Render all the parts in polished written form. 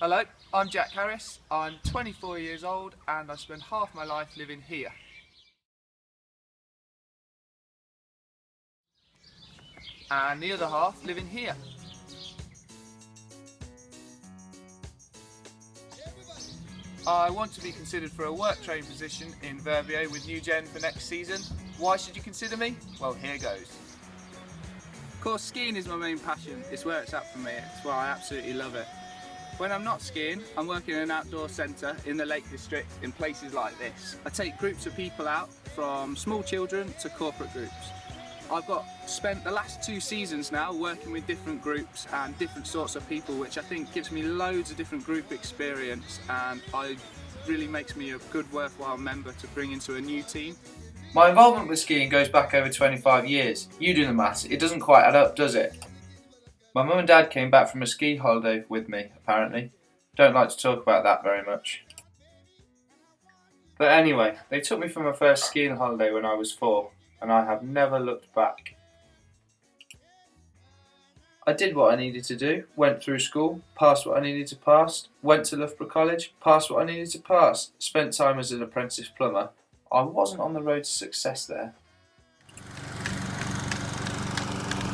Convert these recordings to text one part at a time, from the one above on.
Hello, I'm Jack Harris. I'm 24 years old and I spend half my life living here. And the other half living here. I want to be considered for a work training position in Verbier with New Gen for next season. Why should you consider me? Well, here goes. Of course, skiing is my main passion. It's where it's at for me. It's why I absolutely love it. When I'm not skiing, I'm working in an outdoor centre in the Lake District in places like this. I take groups of people out, from small children to corporate groups. I've spent the last 2 seasons now working with different groups and different sorts of people, which I think gives me loads of different group experience, and really makes me a good worthwhile member to bring into a new team. My involvement with skiing goes back over 25 years. You do the maths, it doesn't quite add up, does it? My mum and dad came back from a ski holiday with me, apparently. Don't like to talk about that very much. But anyway, they took me for my first skiing holiday when I was 4, and I have never looked back. I did what I needed to do, went through school, passed what I needed to pass, went to Loughborough College, passed what I needed to pass, spent time as an apprentice plumber. I wasn't on the road to success there.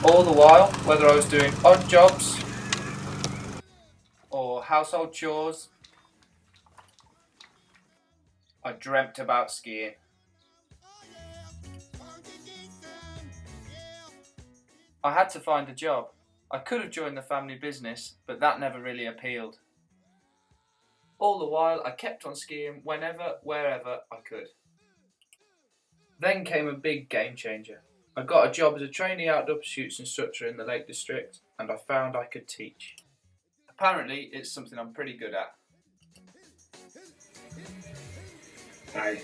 All the while, whether I was doing odd jobs or household chores, I dreamt about skiing. I had to find a job. I could have joined the family business, but that never really appealed. All the while, I kept on skiing whenever, wherever I could. Then came a big game changer. I got a job as a trainee outdoor pursuits instructor in the Lake District, and I found I could teach. Apparently, it's something I'm pretty good at. Hi,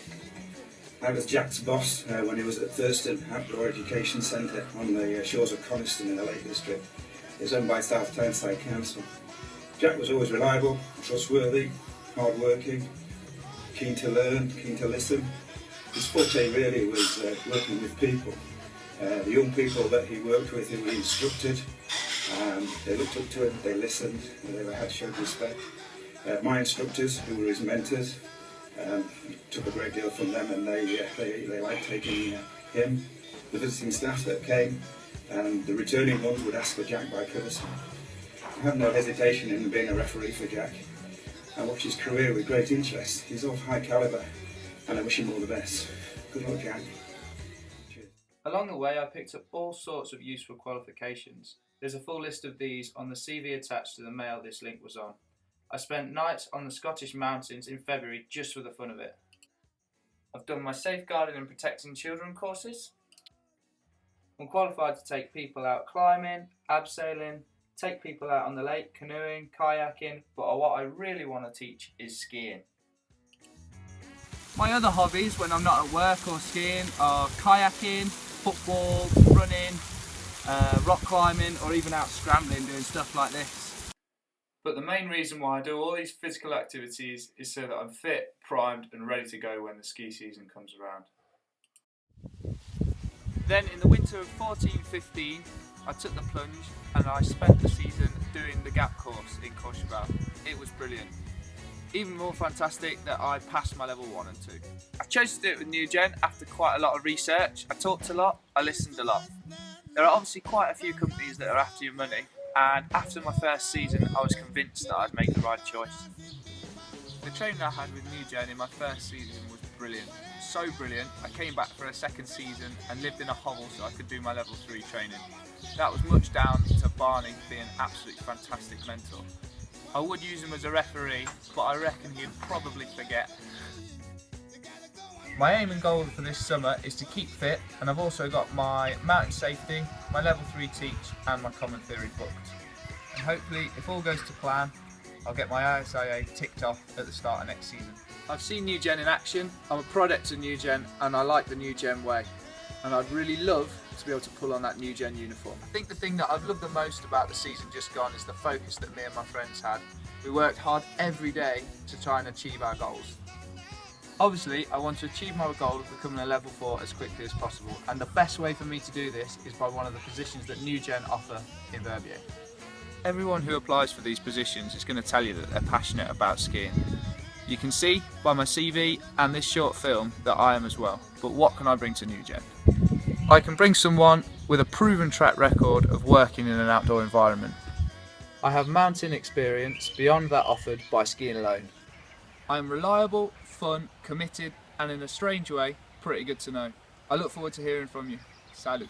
I was Jack's boss when he was at Thurston Outdoor Education Centre on the shores of Coniston in the Lake District. It was owned by South Tyneside Council. Jack was always reliable, trustworthy, hard-working, keen to learn, keen to listen. His forte really was working with people. The young people that he worked with, who he instructed, they looked up to him, they listened, they had showed respect. My instructors, who were his mentors, took a great deal from them, and they liked taking him. The visiting staff that came and the returning ones would ask for Jack by courtesy. I have no hesitation in being a referee for Jack. I watch his career with great interest. He's of high calibre, and I wish him all the best. Good luck, Jack. Cheers. Along the way, I picked up all sorts of useful qualifications. There's a full list of these on the CV attached to the mail this link was on. I spent nights on the Scottish mountains in February just for the fun of it. I've done my safeguarding and protecting children courses. I'm qualified to take people out climbing, abseiling, take people out on the lake, canoeing, kayaking, but what I really want to teach is skiing. My other hobbies when I'm not at work or skiing are kayaking, football, running, rock climbing, or even out scrambling doing stuff like this. But the main reason why I do all these physical activities is so that I'm fit, primed and ready to go when the ski season comes around. Then in the winter of 14-15, I took the plunge and I spent the season doing the gap course in Courchevel. It was brilliant. Even more fantastic that I passed my level 1 and 2. I chose to do it with New Gen after quite a lot of research. I talked a lot, I listened a lot. There are obviously quite a few companies that are after your money, and after my first season I was convinced that I'd make the right choice. The training I had with New Gen in my first season was brilliant. So brilliant, I came back for a second season and lived in a hovel so I could do my level 3 training. That was much down to Barney being an absolutely fantastic mentor. I would use him as a referee, but I reckon he'd probably forget. My aim and goal for this summer is to keep fit, and I've also got my mountain safety, my level 3 teach and my common theory booked. And hopefully, if all goes to plan, I'll get my ISIA ticked off at the start of next season. I've seen New Gen in action, I'm a product of New Gen and I like the New Gen way. And I'd really love to be able to pull on that New Gen uniform. I think the thing that I've loved the most about the season just gone is the focus that me and my friends had. We worked hard every day to try and achieve our goals. Obviously, I want to achieve my goal of becoming a level 4 as quickly as possible, and the best way for me to do this is by one of the positions that New Gen offer in Verbier. Everyone who applies for these positions is going to tell you that they're passionate about skiing. You can see by my CV and this short film that I am as well, but what can I bring to NewGen? I can bring someone with a proven track record of working in an outdoor environment. I have mountain experience beyond that offered by skiing alone. I am reliable, fun, committed, and in a strange way, pretty good to know. I look forward to hearing from you. Salut.